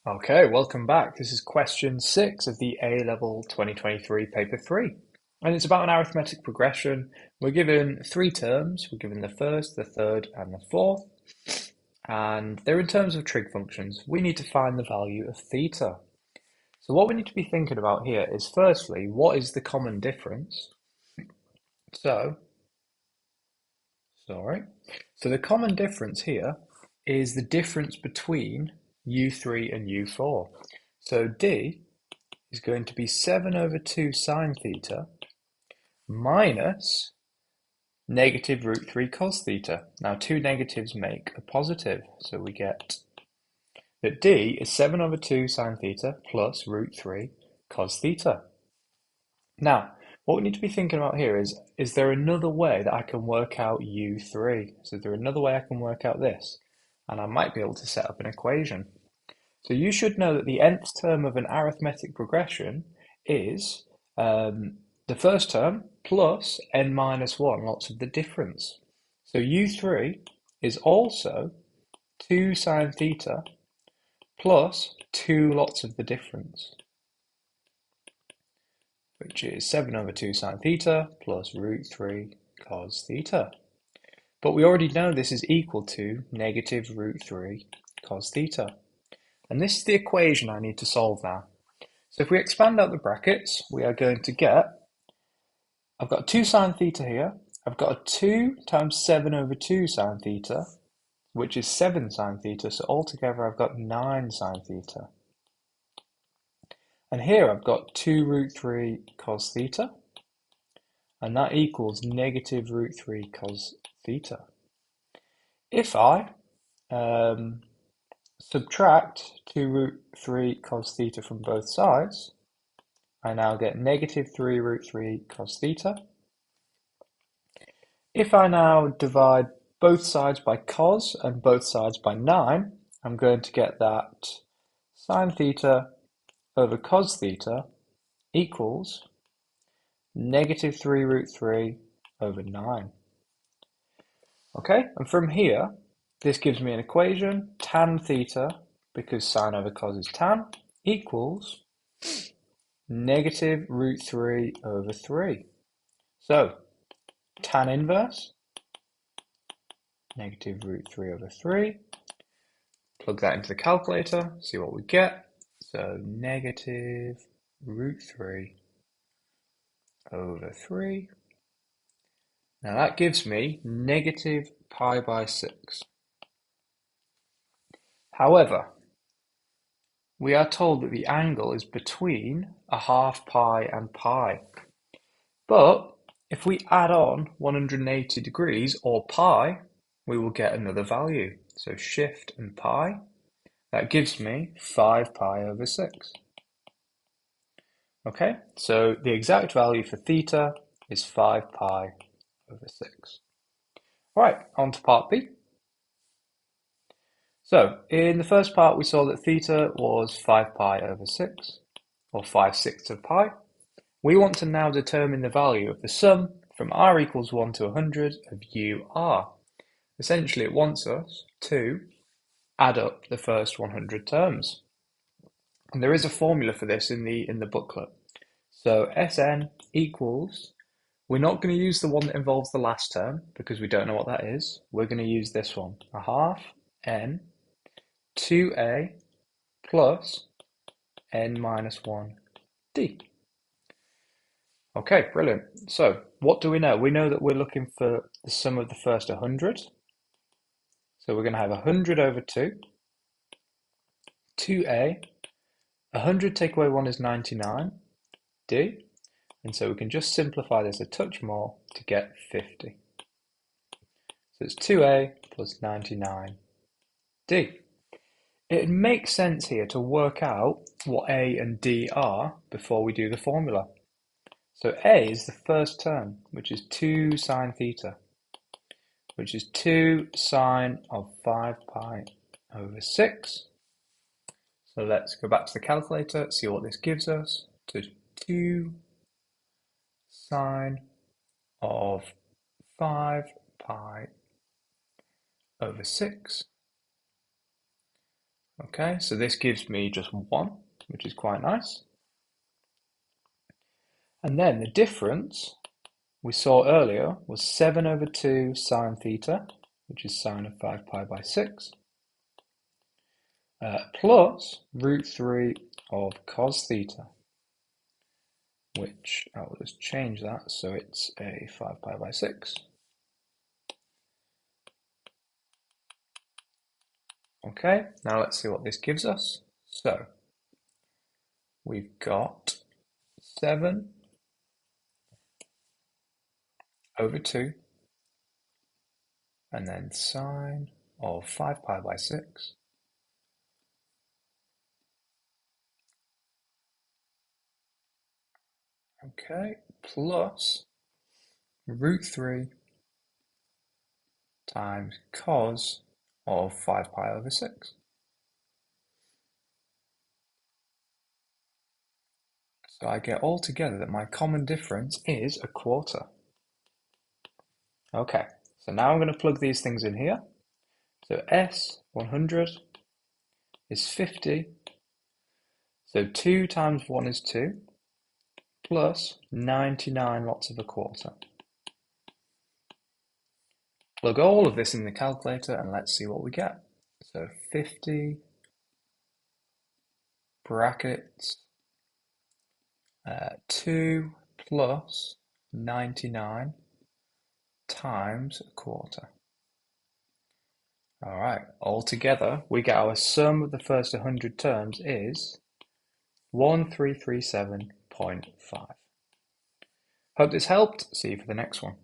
Okay, welcome back. This is question 6 of the A-Level 2023 paper 3. And it's about an arithmetic progression. We're given three terms. We're given the first, the third, and the fourth. And they're in terms of trig functions. We need to find the value of theta. So what we need to be thinking about here is firstly, what is the common difference? So the common difference here is the difference between u3 and u4. So d is going to be 7 over 2 sine theta minus negative root 3 cos theta. Now two negatives make a positive, so we get that d is 7 over 2 sine theta plus root 3 cos theta. Now, what we need to be thinking about here is there another way that I can work out u3? So is there another way I can work out this? And I might be able to set up an equation. So you should know that the nth term of an arithmetic progression is the first term plus n minus 1, lots of the difference. So u3 is also 2 sine theta plus 2 lots of the difference, which is 7 over 2 sine theta plus root 3 cos theta. But we already know this is equal to negative root 3 cos theta. And this is the equation I need to solve now. So if we expand out the brackets, we are going to get, I've got 2 sine theta here, I've got a 2 times 7 over 2 sine theta, which is 7 sine theta, so altogether I've got 9 sine theta. And here I've got 2 root 3 cos theta, and that equals negative root 3 cos theta. If I subtract 2 root 3 cos theta from both sides, I now get negative 3 root 3 cos theta. If I now divide both sides by cos and both sides by 9, I'm going to get that sine theta over cos theta equals negative 3 root 3 over 9. Okay, and from here, this gives me an equation, tan theta, because sine over cos is tan, equals negative root 3 over 3. So, tan inverse, negative root 3 over 3. Plug that into the calculator, see what we get. So, negative root 3 over 3. Now that gives me negative pi by 6. However, we are told that the angle is between a half pi and pi. But if we add on 180 degrees or pi, we will get another value. So shift and pi, that gives me 5 pi over 6. Okay, so the exact value for theta is 5 pi over 6. All right, on to part B. So in the first part, we saw that theta was 5 pi over 6, or 5/6 of pi. We want to now determine the value of the sum from r equals 1 to 100 of ur. Essentially, it wants us to add up the first 100 terms. And there is a formula for this in the booklet. So Sn equals, we're not going to use the one that involves the last term because we don't know what that is. We're going to use this one, a half n 2a plus n minus 1 d. Okay, brilliant. So what do we know? We know that we're looking for the sum of the first 100. So we're going to have 100 over 2, 2a, 100 take away 1 is 99, d, and so we can just simplify this a touch more to get 50. So it's 2a plus 99, d. It makes sense here to work out what a and d are before we do the formula. So a is the first term, which is 2 sine theta, which is 2 sine of 5 pi over 6. So let's go back to the calculator, see what this gives us. So 2 sine of 5 pi over 6. Okay, so this gives me just 1, which is quite nice. And then the difference we saw earlier was 7 over 2 sine theta, which is sine of 5 pi by 6, plus root 3 of cos theta, which I will just change that so it's a 5 pi by 6. Okay, now let's see what this gives us. So we've got 7 over 2 and then sine of 5 pi by 6. Okay, plus root 3 times cos of 5 pi over 6. So I get all together that my common difference is a quarter. Okay, so now I'm going to plug these things in here. So S100 is 50. So 2 times 1 is 2, plus 99 lots of a quarter. Plug all of this in the calculator and let's see what we get. So 50 brackets 2 plus 99 times a quarter. All right, all together, we get our sum of the first 100 terms is 1337.5. Hope this helped. See you for the next one.